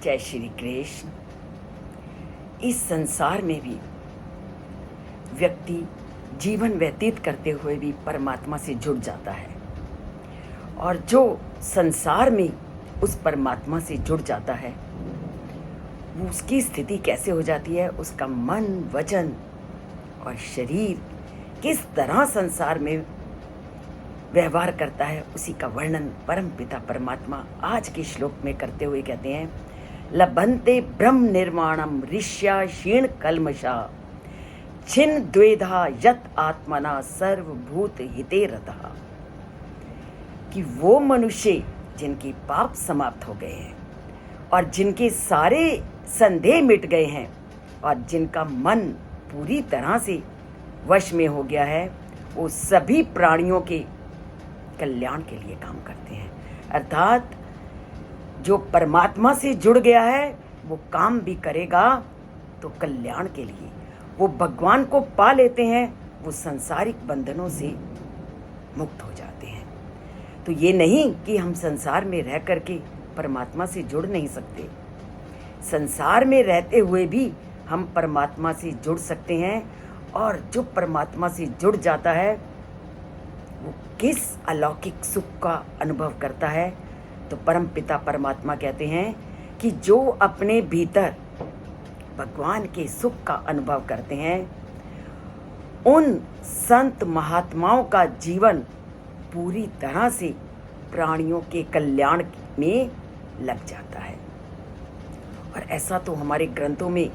जय श्री कृष्ण। इस संसार में भी व्यक्ति जीवन व्यतीत करते हुए भी परमात्मा से जुड़ जाता है, और जो संसार में उस परमात्मा से जुड़ जाता है वो उसकी स्थिति कैसे हो जाती है, उसका मन, वचन और शरीर किस तरह संसार में व्यवहार करता है, उसी का वर्णन परम पिता परमात्मा आज के श्लोक में करते हुए कहते हैं, लभन्ते ब्रह्म निर्वाणम ऋष्या क्षीण कल्मषा छिन्न द्वेधा यत आत्मना सर्वभूत हिते रतः। कि वो मनुष्य जिनके पाप समाप्त हो गए हैं और जिनके सारे संदेह मिट गए हैं और जिनका मन पूरी तरह से वश में हो गया है, वो सभी प्राणियों के कल्याण के लिए काम करते हैं। अर्थात जो परमात्मा से जुड़ गया है वो काम भी करेगा तो कल्याण के लिए। वो भगवान को पा लेते हैं, वो संसारिक बंधनों से मुक्त हो जाते हैं। तो ये नहीं कि हम संसार में रह करके परमात्मा से जुड़ नहीं सकते, संसार में रहते हुए भी हम परमात्मा से जुड़ सकते हैं। और जो परमात्मा से जुड़ जाता है वो किस अलौकिक सुख का अनुभव करता है, तो परम पिता परमात्मा कहते हैं कि जो अपने भीतर भगवान के सुख का अनुभव करते हैं, उन संत महात्माओं का जीवन पूरी तरह से प्राणियों के कल्याण में लग जाता है। और ऐसा तो हमारे ग्रंथों में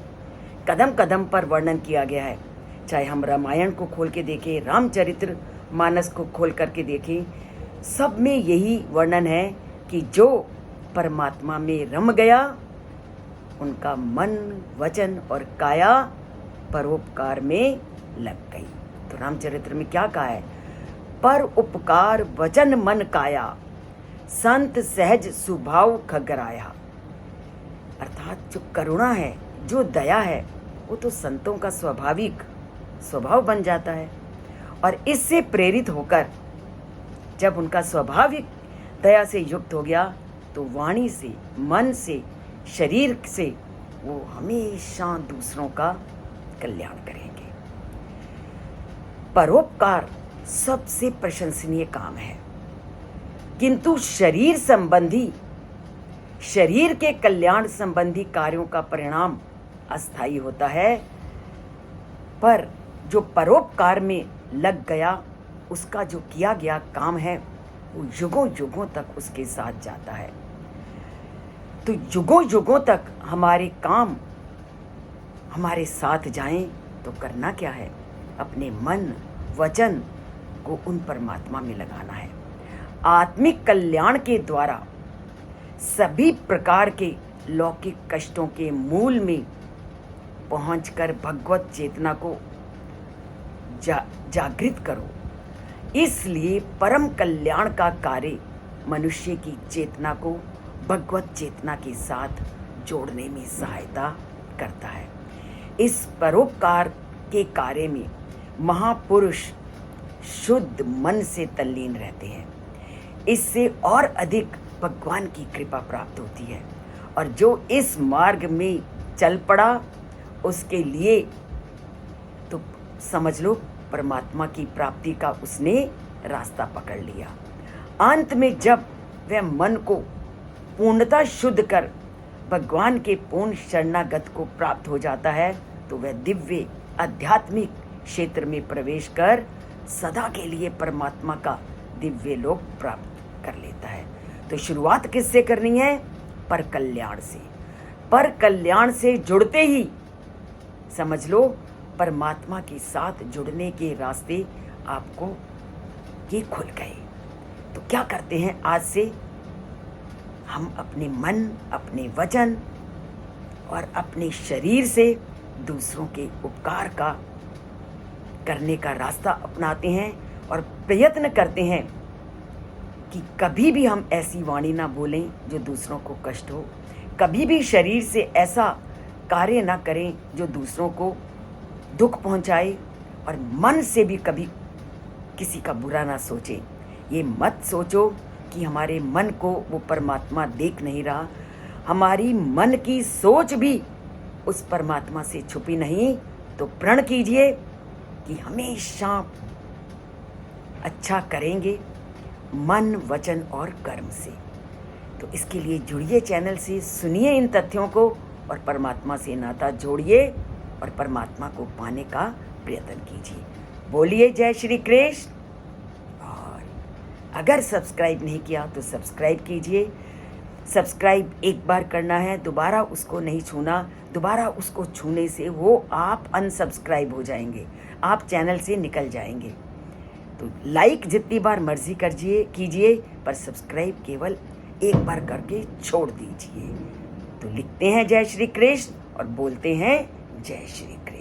कदम कदम पर वर्णन किया गया है। चाहे हम रामायण को खोल के देखें, रामचरित्र मानस को खोल करके देखें, सब में यही वर्णन है कि जो परमात्मा में रम गया उनका मन, वचन और काया परोपकार में लग गई। तो रामचरित्र में क्या कहा है, पर उपकार वचन मन काया संत सहज स्वभाव खगराया। अर्थात जो करुणा है, जो दया है, वो तो संतों का स्वाभाविक स्वभाव बन जाता है। और इससे प्रेरित होकर जब उनका स्वाभाविक दया से युक्त हो गया तो वाणी से, मन से, शरीर से वो हमेशा दूसरों का कल्याण करेंगे। परोपकार सबसे प्रशंसनीय काम है, किंतु शरीर संबंधी, शरीर के कल्याण संबंधी कार्यों का परिणाम अस्थायी होता है। पर जो परोपकार में लग गया, उसका जो किया गया काम है वो युगों युगों तक उसके साथ जाता है। तो युगों युगों तक हमारे काम हमारे साथ जाएं तो करना क्या है, अपने मन, वचन को उन परमात्मा में लगाना है। आत्मिक कल्याण के द्वारा सभी प्रकार के लौकिक कष्टों के मूल में पहुंचकर भगवत चेतना को जागृत करो। इसलिए परम कल्याण का कार्य मनुष्य की चेतना को भगवत चेतना के साथ जोड़ने में सहायता करता है। इस परोपकार के कार्य में महापुरुष शुद्ध मन से तल्लीन रहते हैं। इससे और अधिक भगवान की कृपा प्राप्त होती है। और जो इस मार्ग में चल पड़ा उसके लिए तो समझ लो परमात्मा की प्राप्ति का उसने रास्ता पकड़ लिया। अंत में जब वह मन को पूर्णतः शुद्ध कर भगवान के पूर्ण शरणागत को प्राप्त हो जाता है तो वह दिव्य आध्यात्मिक क्षेत्र में प्रवेश कर सदा के लिए परमात्मा का दिव्य लोक प्राप्त कर लेता है। तो शुरुआत किससे करनी है, पर कल्याण से। पर कल्याण से जुड़ते ही समझ लो परमात्मा के साथ जुड़ने के रास्ते आपको ये खुल गए। तो क्या करते हैं, आज से हम अपने मन, अपने वचन और अपने शरीर से दूसरों के उपकार का करने का रास्ता अपनाते हैं और प्रयत्न करते हैं कि कभी भी हम ऐसी वाणी ना बोलें जो दूसरों को कष्ट हो, कभी भी शरीर से ऐसा कार्य ना करें जो दूसरों को दुख पहुंचाए, और मन से भी कभी किसी का बुरा ना सोचें। ये मत सोचो कि हमारे मन को वो परमात्मा देख नहीं रहा, हमारी मन की सोच भी उस परमात्मा से छुपी नहीं, तो प्रण कीजिए कि हमेशा अच्छा करेंगे मन, वचन और कर्म से। तो इसके लिए जुड़िए चैनल से, सुनिए इन तथ्यों को और परमात्मा से नाता जोड़िए और परमात्मा को पाने का प्रयत्न कीजिए। बोलिए जय श्री कृष्ण। और अगर सब्सक्राइब नहीं किया तो सब्सक्राइब कीजिए। सब्सक्राइब एक बार करना है, दोबारा उसको नहीं छूना। दोबारा उसको छूने से वो आप अनसब्सक्राइब हो जाएंगे, आप चैनल से निकल जाएंगे। तो लाइक जितनी बार मर्जी कीजिए, पर सब्सक्राइब केवल एक बार करके छोड़ दीजिए। तो लिखते हैं जय श्री कृष्ण और बोलते हैं जय श्री कृष्ण।